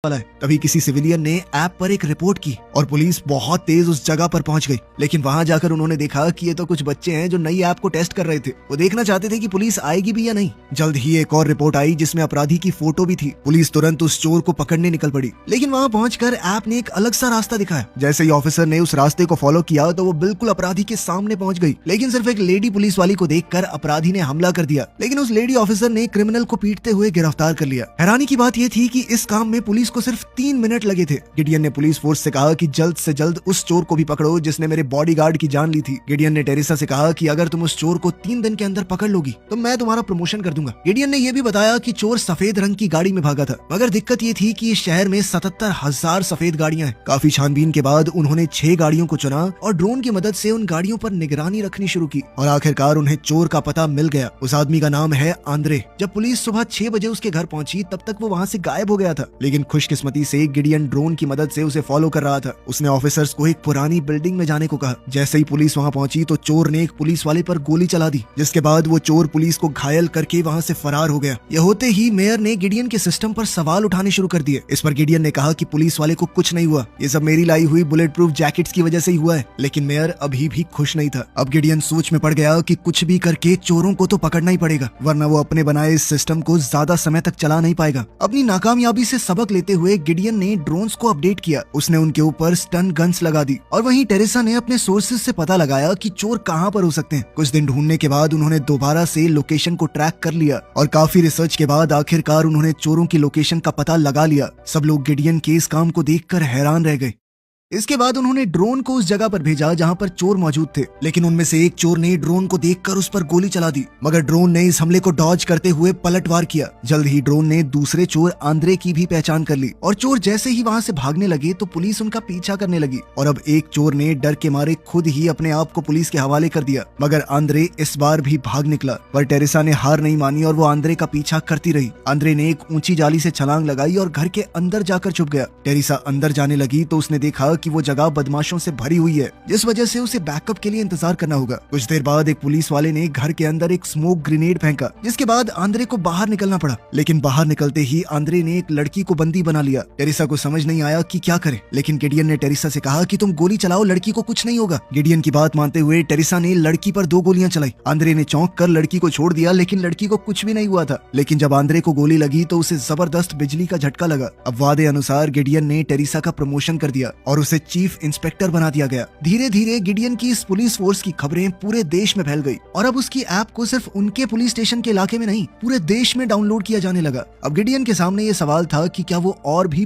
वाला है। तभी किसी सिविलियन ने ऐप पर एक रिपोर्ट की और पुलिस बहुत तेज उस जगह पर पहुंच गई। लेकिन वहां जाकर उन्होंने देखा कि ये तो कुछ बच्चे हैं जो नई ऐप को टेस्ट कर रहे थे। वो देखना चाहते थे कि पुलिस आएगी भी या नहीं। जल्द ही एक और रिपोर्ट आई जिसमें अपराधी की फोटो भी थी। पुलिस तुरंत उस चोर को पकड़ने निकल पड़ी, लेकिन वहां पहुंचकर ऐप ने एक अलग सा रास्ता दिखाया। जैसे ही ऑफिसर ने उस रास्ते को फॉलो किया तो वो बिल्कुल अपराधी के सामने पहुंच गई। लेकिन सिर्फ एक लेडी पुलिस वाली को देखकर अपराधी ने हमला कर दिया, लेकिन उस लेडी ऑफिसर ने क्रिमिनल को पीटते हुए गिरफ्तार कर लिया। हैरानी की बात यह थी कि इस काम में पुलिस को सिर्फ 3 मिनट लगे थे। गिडियन ने पुलिस फोर्स से कहा कि जल्द से जल्द उस चोर को भी पकड़ो जिसने मेरे बॉडीगार्ड की जान ली थी। गिडियन ने टेरेसा से कहा कि अगर तुम उस चोर को 3 दिन के अंदर पकड़ लोगी तो मैं तुम्हारा प्रमोशन कर दूंगा। गिडियन ने यह भी बताया कि चोर सफेद रंग की गाड़ी में भागा था, मगर दिक्कत ये थी कि इस शहर में 77,000 सफेद गाड़ियां हैं। काफी छानबीन के बाद उन्होंने 6 गाड़ियों को चुना और ड्रोन की मदद से उन गाड़ियों पर निगरानी रखनी शुरू की और आखिरकार उन्हें चोर का पता मिल गया। उस आदमी का नाम है आंद्रे। जब पुलिस सुबह 6 बजे उसके घर पहुंची तब तक वो वहां से गायब हो गया था, लेकिन खुशकिस्मती से गिडियन ड्रोन की मदद से उसे फॉलो कर रहा था। उसने ऑफिसर्स को एक पुरानी बिल्डिंग में जाने को कहा। जैसे ही पुलिस वहां पहुंची तो चोर ने एक पुलिस वाले पर गोली चला दी, जिसके बाद वो चोर पुलिस को घायल करके वहां से फरार हो गया। यह होते ही मेयर ने गिडियन के सिस्टम पर सवाल उठाने शुरू कर दिए। इस पर गिडियन ने कहा कि पुलिस वाले को कुछ नहीं हुआ, ये सब मेरी लाई हुई बुलेट प्रूफ जैकेट्स की वजह से ही हुआ है। लेकिन मेयर अभी भी खुश नहीं था। अब गिडियन सोच में पड़ गया कि कुछ भी करके चोरों को तो पकड़ना ही पड़ेगा, वरना वो अपने बनाए इस सिस्टम को ज्यादा समय तक चला नहीं पाएगा। अपनी नाकामयाबी से सबक लेते हुए गिडियन ने ड्रोन्स को अपडेट किया। उसने उनके ऊपर स्टन गन्स लगा दी और वहीं टेरेसा ने अपने सोर्सेज से पता लगाया कि चोर कहां पर हो सकते हैं। कुछ दिन ढूंढने के बाद उन्होंने दोबारा से लोकेशन को ट्रैक कर लिया और काफी रिसर्च के बाद आखिरकार उन्होंने चोरों की लोकेशन का पता लगा लिया। सब लोग गिडियन के इस काम को देखकर हैरान रह गए। इसके बाद उन्होंने ड्रोन को उस जगह पर भेजा जहां पर चोर मौजूद थे, लेकिन उनमें से एक चोर ने ड्रोन को देखकर उस पर गोली चला दी, मगर ड्रोन ने इस हमले को डॉज करते हुए पलटवार किया। जल्द ही ड्रोन ने दूसरे चोर आंद्रे की भी पहचान कर ली और चोर जैसे ही वहां से भागने लगे तो पुलिस उनका पीछा करने लगी और अब एक चोर ने डर के मारे खुद ही अपने आप को पुलिस के हवाले कर दिया, मगर आंद्रे इस बार भी भाग निकला। पर टेरेसा ने हार नहीं मानी और वो आंद्रे का पीछा करती रही। आंद्रे ने एक ऊंची जाली से छलांग लगाई और घर के अंदर जाकर छुप गया। टेरेसा अंदर जाने लगी तो उसने देखा कि वो जगह बदमाशों से भरी हुई है, जिस वजह से उसे बैकअप के लिए इंतजार करना होगा। कुछ देर बाद एक पुलिस वाले ने घर के अंदर एक स्मोक ग्रेनेड फेंका, जिसके बाद आंद्रे को बाहर निकलना पड़ा। लेकिन बाहर निकलते ही आंद्रे ने एक लड़की को बंदी बना लिया। टेरेसा को समझ नहीं आया कि क्या करे, लेकिन गिडियन ने टेरेसा से कहा कि तुम गोली चलाओ, लड़की को कुछ नहीं होगा। गिडियन की बात मानते हुए टेरेसा ने लड़की पर 2 गोलियां चलाई। आंद्रे ने चौंक कर लड़की को छोड़ दिया, लेकिन लड़की को कुछ भी नहीं हुआ था। लेकिन जब आंद्रे को गोली लगी तो उसे जबरदस्त बिजली का झटका लगा। अब वादे अनुसार गिडियन ने टेरेसा का प्रमोशन कर दिया और उसे चीफ इंस्पेक्टर बना दिया गया। धीरे धीरे गिडियन की इस पुलिस फोर्स की खबरें पूरे देश में फैल गई और अब उसकी ऐप को सिर्फ उनके पुलिस स्टेशन के इलाके में नहीं, पूरे देश में डाउनलोड किया जाने लगा। अब गिडियन के सामने ये सवाल था कि क्या वो और भी